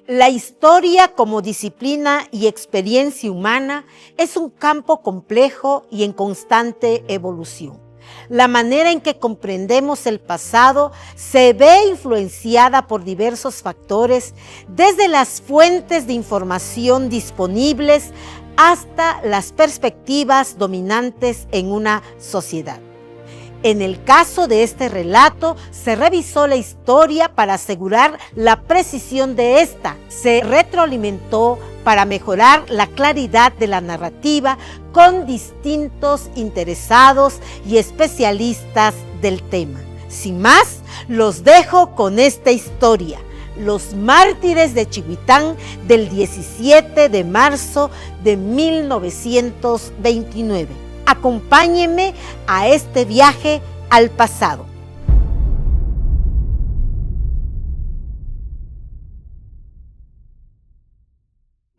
La historia como disciplina y experiencia humana es un campo complejo y en constante evolución. La manera en que comprendemos el pasado se ve influenciada por diversos factores, desde las fuentes de información disponibles hasta las perspectivas dominantes en una sociedad. En el caso de este relato, se revisó la historia para asegurar la precisión de esta. Se retroalimentó para mejorar la claridad de la narrativa con distintos interesados y especialistas del tema. Sin más, los dejo con esta historia. Los mártires de Chihuitán, del 17 de marzo de 1929. Acompáñenme a este viaje al pasado.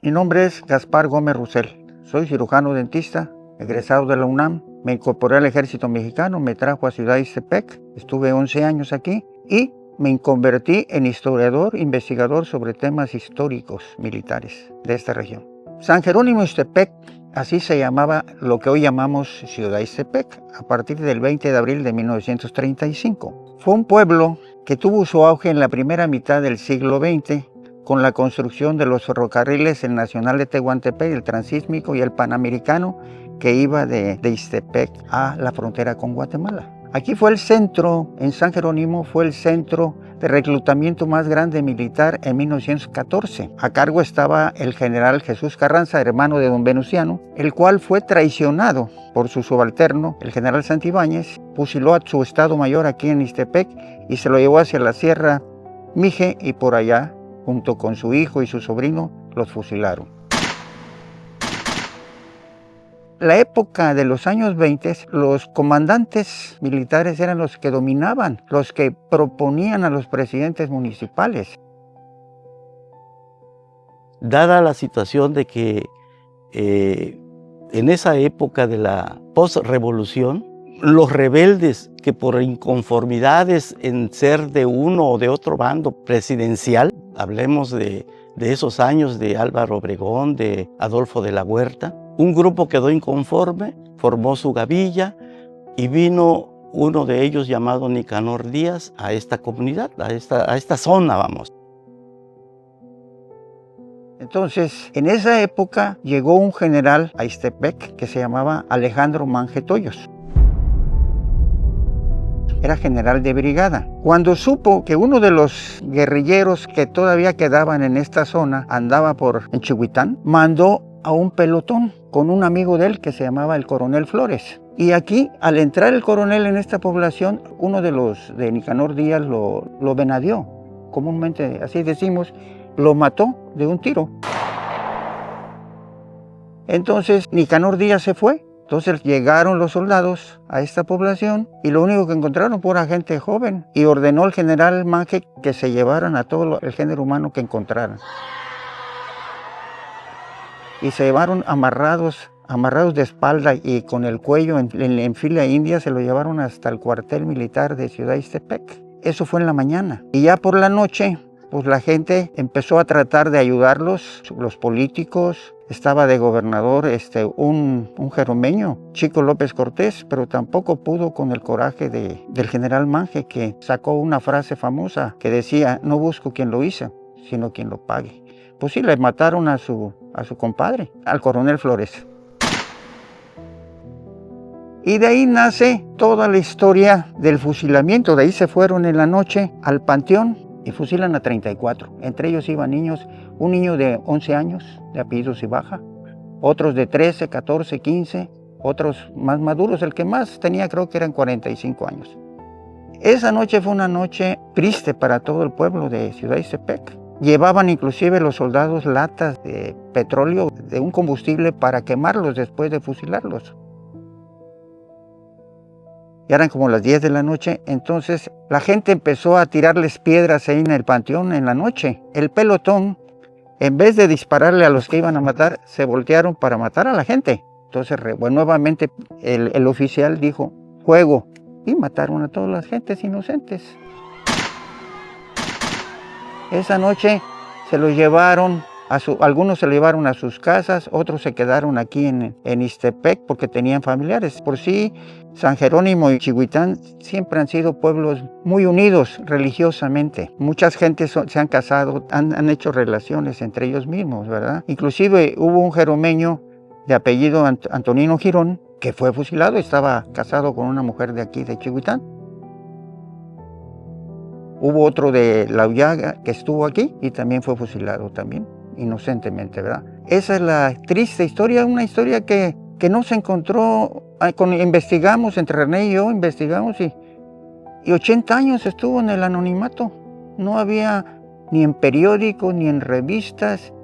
Mi nombre es Gaspar Gómez Rusel. Soy cirujano dentista, egresado de la UNAM. Me incorporé al ejército mexicano, me trajo a Ciudad Ixtepec. Estuve 11 años aquí y me convertí en historiador, investigador sobre temas históricos militares de esta región. San Jerónimo Ixtepec, así se llamaba lo que hoy llamamos Ciudad Ixtepec, a partir del 20 de abril de 1935. Fue un pueblo que tuvo su auge en la primera mitad del siglo XX, con la construcción de los ferrocarriles, el Nacional de Tehuantepec, el Transísmico y el Panamericano, que iba de Ixtepec a la frontera con Guatemala. Aquí fue el centro, en San Jerónimo, fue el centro de reclutamiento más grande militar en 1914. A cargo estaba el general Jesús Carranza, hermano de don Venustiano, el cual fue traicionado por su subalterno, el general Santibáñez, fusiló a su estado mayor aquí en Ixtepec y se lo llevó hacia la Sierra Mije y por allá, junto con su hijo y su sobrino, los fusilaron. La época de los años 20, los comandantes militares eran los que dominaban, los que proponían a los presidentes municipales. Dada la situación de que en esa época de la postrevolución, los rebeldes que por inconformidades en ser de uno o de otro bando presidencial, hablemos de esos años de Álvaro Obregón, de Adolfo de la Huerta, un grupo quedó inconforme, formó su gavilla y vino uno de ellos llamado Nicanor Díaz a esta comunidad, a esta zona, vamos. Entonces, en esa época llegó un general a Ixtepec que se llamaba Alejandro Mangetoyos. Era general de brigada. Cuando supo que uno de los guerrilleros que todavía quedaban en esta zona andaba en Chihuitán, mandó a un pelotón con un amigo de él que se llamaba el coronel Flores. Y aquí, al entrar el coronel en esta población, uno de los de Nicanor Díaz lo venadeó. Comúnmente así decimos, lo mató de un tiro. Entonces Nicanor Díaz se fue. Entonces llegaron los soldados a esta población y lo único que encontraron fue una gente joven y ordenó al general Mange que se llevaran a todo el género humano que encontraran. Y se llevaron amarrados de espalda y con el cuello en fila india, se lo llevaron hasta el cuartel militar de Ciudad Ixtepec. Eso fue en la mañana. Y ya por la noche, pues la gente empezó a tratar de ayudarlos, los políticos. Estaba de gobernador un jeromeño, Chico López Cortés, pero tampoco pudo con el coraje del general Mange, que sacó una frase famosa que decía: no busco quien lo hizo, sino quien lo pague. Pues sí, le mataron a su compadre, al coronel Flores. Y de ahí nace toda la historia del fusilamiento. De ahí se fueron en la noche al panteón y fusilan a 34. Entre ellos iban niños, un niño de 11 años, de apellidos Ibaja, otros de 13, 14, 15, otros más maduros. El que más tenía creo que eran 45 años. Esa noche fue una noche triste para todo el pueblo de Ciudad Ixtepec. Llevaban inclusive los soldados latas de petróleo, de un combustible para quemarlos después de fusilarlos. Ya eran como las 10 de la noche, entonces la gente empezó a tirarles piedras ahí en el panteón en la noche. El pelotón, en vez de dispararle a los que iban a matar, se voltearon para matar a la gente. Entonces, nuevamente el oficial dijo: fuego, y mataron a todas las gentes inocentes. Esa noche se los llevaron, algunos se lo llevaron a sus casas, otros se quedaron aquí en Ixtepec porque tenían familiares. Por sí, San Jerónimo y Chihuitán siempre han sido pueblos muy unidos religiosamente. Muchas gentes se han casado, han hecho relaciones entre ellos mismos, ¿verdad? Inclusive hubo un jeromeño de apellido Antonino Girón que fue fusilado, estaba casado con una mujer de aquí, de Chihuitán. Hubo otro de La Ullaga que estuvo aquí y también fue fusilado también, inocentemente, ¿verdad? Esa es la triste historia, una historia que no se encontró, investigamos, entre René y yo investigamos y 80 años estuvo en el anonimato. No había ni en periódicos, ni en revistas,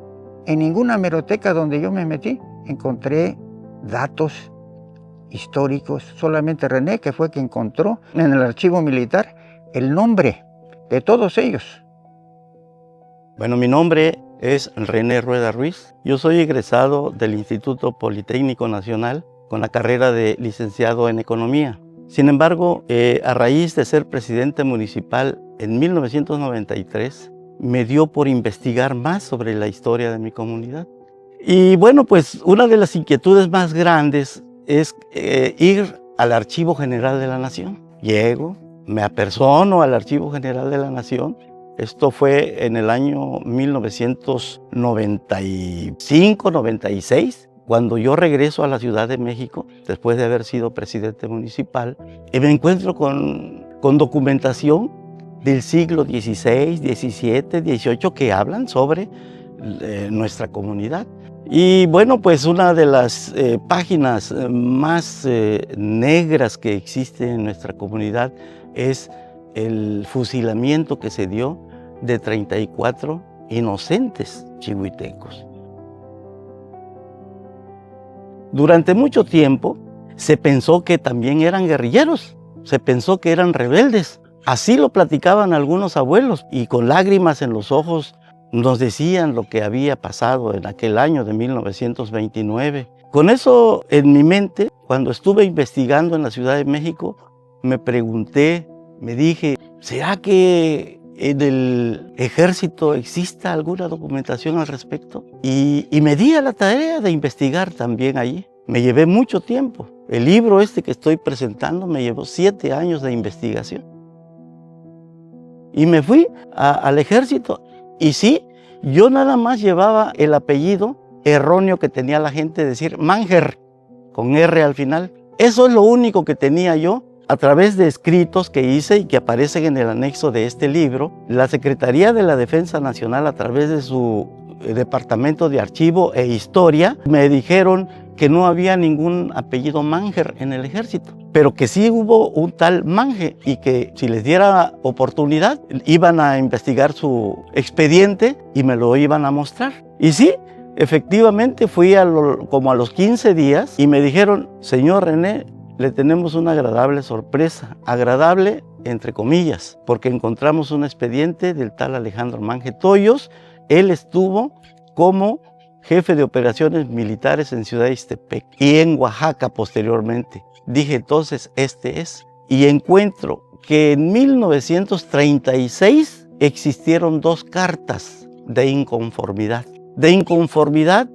en ninguna hemeroteca donde yo me metí, encontré datos históricos. Solamente René, que fue quien encontró en el archivo militar el nombre de todos ellos. Bueno, mi nombre es René Rueda Ruiz. Yo soy egresado del Instituto Politécnico Nacional con la carrera de licenciado en Economía. Sin embargo, a raíz de ser presidente municipal en 1993, me dio por investigar más sobre la historia de mi comunidad. Y bueno, pues una de las inquietudes más grandes es ir al Archivo General de la Nación. Llego, me apersono al Archivo General de la Nación. Esto fue en el año 1995-96, cuando yo regreso a la Ciudad de México, después de haber sido presidente municipal, y me encuentro con documentación del siglo XVI, XVII, XVIII que hablan sobre nuestra comunidad. Y bueno, pues una de las páginas más negras que existe en nuestra comunidad es el fusilamiento que se dio de 34 inocentes chihuitecos. Durante mucho tiempo se pensó que también eran guerrilleros, se pensó que eran rebeldes. Así lo platicaban algunos abuelos y con lágrimas en los ojos nos decían lo que había pasado en aquel año de 1929. Con eso en mi mente, cuando estuve investigando en la Ciudad de México, me pregunté, me dije, ¿será que en el ejército exista alguna documentación al respecto? Y me di a la tarea de investigar también allí. Me llevé mucho tiempo. El libro este que estoy presentando me llevó 7 años de investigación. Y me fui al ejército. Y sí, yo nada más llevaba el apellido erróneo que tenía la gente, decir Manger, con R al final. Eso es lo único que tenía yo. A través de escritos que hice y que aparecen en el anexo de este libro, la Secretaría de la Defensa Nacional, a través de su Departamento de Archivo e Historia, me dijeron que no había ningún apellido Manger en el ejército, pero que sí hubo un tal Mange y que si les diera oportunidad iban a investigar su expediente y me lo iban a mostrar. Y sí, efectivamente fui como a los 15 días y me dijeron, señor René, le tenemos una agradable sorpresa, agradable entre comillas, porque encontramos un expediente del tal Alejandro Mange Toyos. Él estuvo como jefe de operaciones militares en Ciudad de Ixtepec y en Oaxaca posteriormente. Dije, entonces, este es. Y encuentro que en 1936 existieron 2 cartas de inconformidad. De inconformidad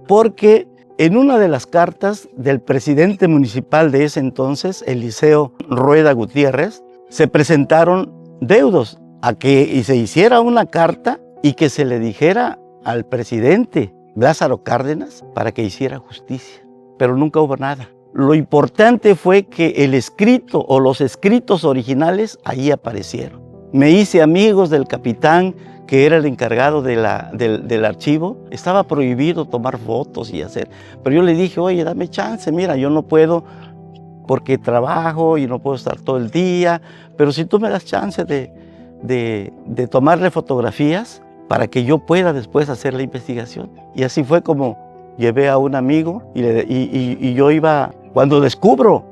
porque en una de las cartas del presidente municipal de ese entonces, Eliseo Rueda Gutiérrez, se presentaron deudos a que se hiciera una carta y que se le dijera al presidente Lázaro Cárdenas para que hiciera justicia, pero nunca hubo nada. Lo importante fue que el escrito o los escritos originales ahí aparecieron. Me hice amigos del capitán que era el encargado del archivo. Estaba prohibido tomar fotos y hacer, pero yo le dije, oye, dame chance, mira, yo no puedo porque trabajo y no puedo estar todo el día, pero si tú me das chance de tomarle fotografías para que yo pueda después hacer la investigación. Y así fue como llevé a un amigo y yo iba, cuando descubro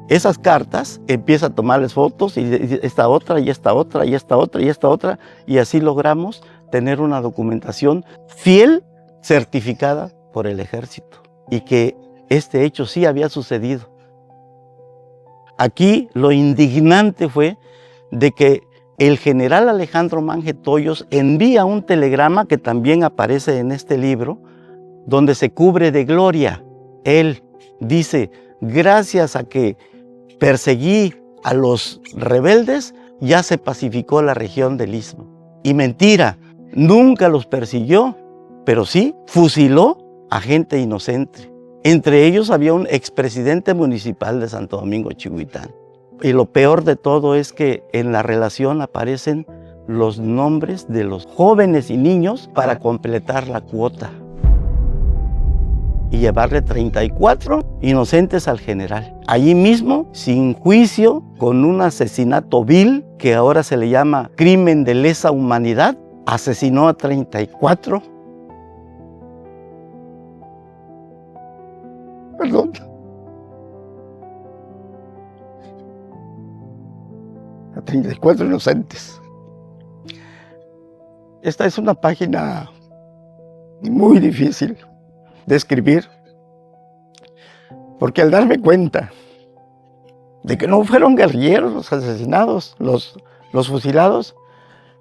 esas cartas, empiezo a tomarles fotos y esta otra, y esta otra, y esta otra, y esta otra, y así logramos tener una documentación fiel, certificada por el ejército, y que este hecho sí había sucedido. Aquí lo indignante fue de que el general Alejandro Manje Toyos envía un telegrama que también aparece en este libro, donde se cubre de gloria. Él dice: gracias a que perseguí a los rebeldes, ya se pacificó la región del Istmo. Y mentira, nunca los persiguió, pero sí fusiló a gente inocente. Entre ellos había un expresidente municipal de Santo Domingo, Chihuitán. Y lo peor de todo es que en la relación aparecen los nombres de los jóvenes y niños para completar la cuota y llevarle 34 inocentes al general. Allí mismo, sin juicio, con un asesinato vil, que ahora se le llama crimen de lesa humanidad, asesinó a 34. Perdón. A 34 inocentes. Esta es una página muy difícil de escribir, porque al darme cuenta de que no fueron guerrilleros los asesinados, los fusilados,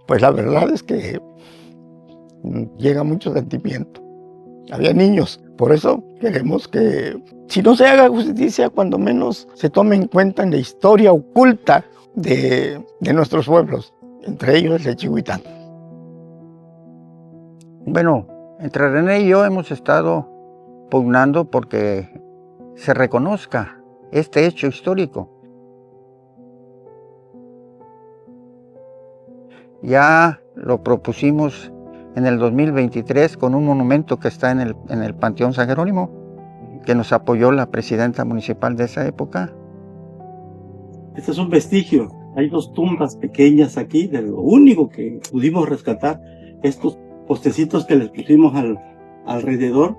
pues la verdad es que llega mucho sentimiento. Había niños, por eso queremos que, si no se haga justicia, cuando menos se tome en cuenta en la historia oculta de nuestros pueblos, entre ellos el de Chihuitán. Bueno, entre René y yo hemos estado pugnando porque se reconozca este hecho histórico. Ya lo propusimos en el 2023 con un monumento que está en el Panteón San Jerónimo, que nos apoyó la presidenta municipal de esa época. Este es un vestigio. Hay dos tumbas pequeñas aquí, de lo único que pudimos rescatar, estos postecitos que les pusimos alrededor.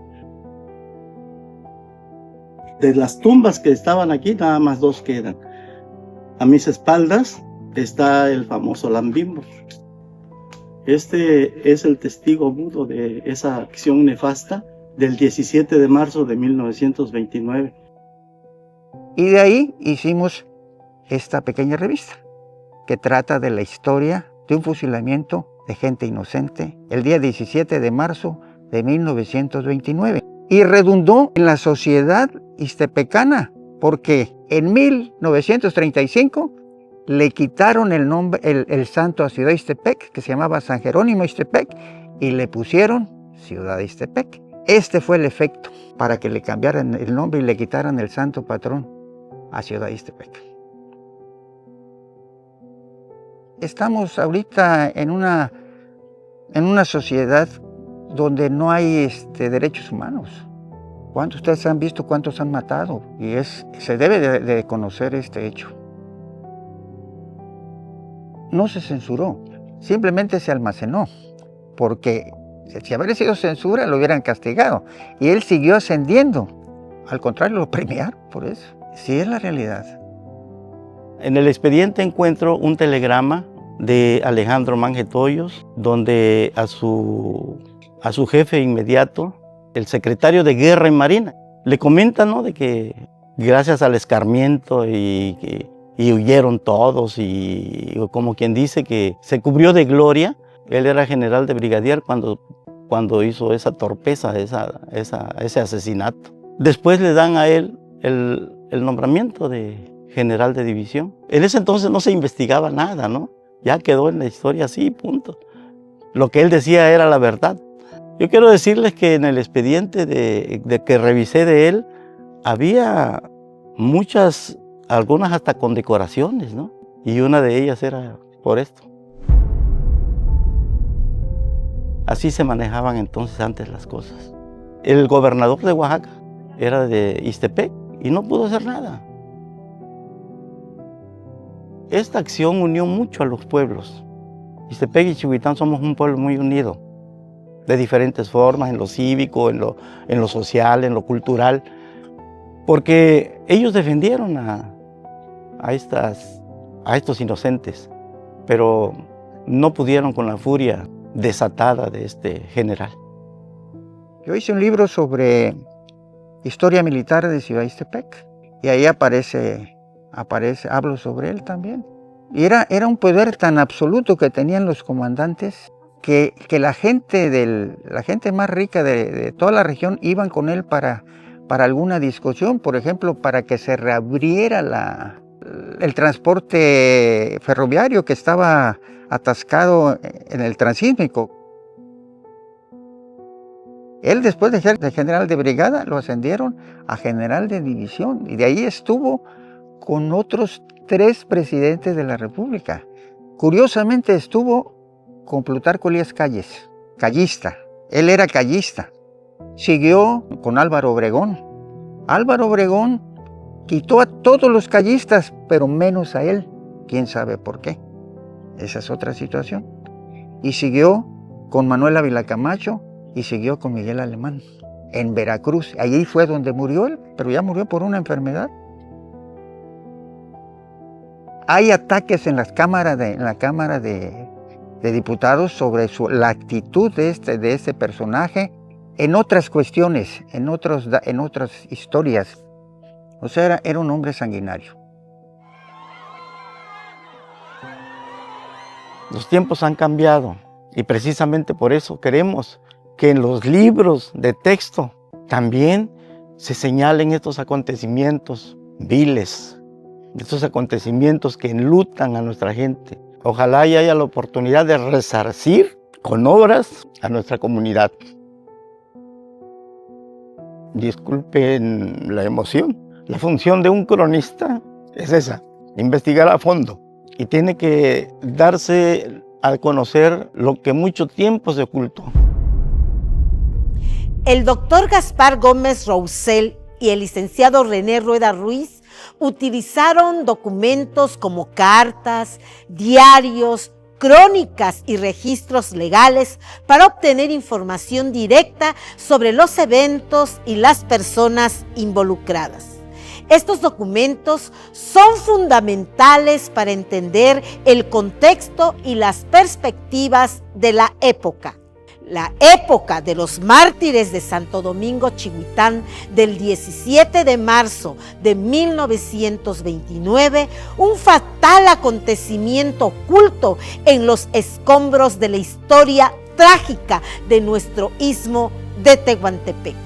De las tumbas que estaban aquí, nada más dos quedan. A mis espaldas está el famoso Lambimbo. Este es el testigo mudo de esa acción nefasta del 17 de marzo de 1929. Y de ahí hicimos esta pequeña revista que trata de la historia de un fusilamiento de gente inocente el día 17 de marzo de 1929. Y redundó en la sociedad ixtepecana, porque en 1935 le quitaron el nombre, el santo a Ciudad Ixtepec, que se llamaba San Jerónimo Ixtepec, y le pusieron Ciudad Ixtepec. Este fue el efecto para que le cambiaran el nombre y le quitaran el santo patrón a Ciudad Ixtepec. Estamos ahorita en una sociedad donde no hay derechos humanos. ¿Cuántos ustedes han visto cuántos han matado? Y se debe de conocer este hecho. No se censuró, simplemente se almacenó, porque si hubiera sido censura lo hubieran castigado. Y él siguió ascendiendo. Al contrario, lo premiaron por eso. Sí, es la realidad. En el expediente encuentro un telegrama de Alejandro Manje Toyos, donde a su jefe inmediato, el secretario de Guerra y Marina, le comenta, ¿no?, de que gracias al escarmiento y huyeron todos, y como quien dice que se cubrió de gloria. Él era general de brigadier cuando hizo esa torpeza, ese asesinato. Después le dan a él el nombramiento de general de división. En ese entonces no se investigaba nada, ¿no? Ya quedó en la historia así, punto. Lo que él decía era la verdad. Yo quiero decirles que en el expediente de que revisé de él, había muchas, algunas hasta condecoraciones, ¿no? Y una de ellas era por esto. Así se manejaban entonces antes las cosas. El gobernador de Oaxaca era de Ixtepec y no pudo hacer nada. Esta acción unió mucho a los pueblos. Ixtepec y Chihuitán somos un pueblo muy unido, de diferentes formas, en lo cívico, en lo social, en lo cultural, porque ellos defendieron a estos inocentes, pero no pudieron con la furia desatada de este general. Yo hice un libro sobre historia militar de Ciudad Ixtepec y ahí hablo sobre él también. Y era un poder tan absoluto que tenían los comandantes que la gente más rica de toda la región iban con él para alguna discusión, por ejemplo, para que se reabriera el transporte ferroviario que estaba atascado en el Transísmico. Él, después de ser general de brigada, lo ascendieron a general de división y de ahí estuvo con otros 3 presidentes de la República. Curiosamente estuvo con Plutarco Elías Calles, callista. Él era callista. Siguió con Álvaro Obregón. Álvaro Obregón quitó a todos los callistas, pero menos a él. ¿Quién sabe por qué? Esa es otra situación. Y siguió con Manuel Ávila Camacho y siguió con Miguel Alemán en Veracruz. Allí fue donde murió él, pero ya murió por una enfermedad. Hay ataques en la Cámara de Diputados sobre la actitud de este personaje en otras cuestiones, en otras historias. O sea, era un hombre sanguinario. Los tiempos han cambiado y precisamente por eso queremos que en los libros de texto también se señalen estos acontecimientos viles, estos acontecimientos que enlutan a nuestra gente. Ojalá haya la oportunidad de resarcir con obras a nuestra comunidad. Disculpen la emoción. La función de un cronista es esa, investigar a fondo. Y tiene que darse a conocer lo que mucho tiempo se ocultó. El doctor Gaspar Gómez Roussel y el licenciado René Rueda Ruiz utilizaron documentos como cartas, diarios, crónicas y registros legales para obtener información directa sobre los eventos y las personas involucradas. Estos documentos son fundamentales para entender el contexto y las perspectivas de la época. La época de los mártires de Santo Domingo Chihuitán del 17 de marzo de 1929, un fatal acontecimiento oculto en los escombros de la historia trágica de nuestro istmo de Tehuantepec.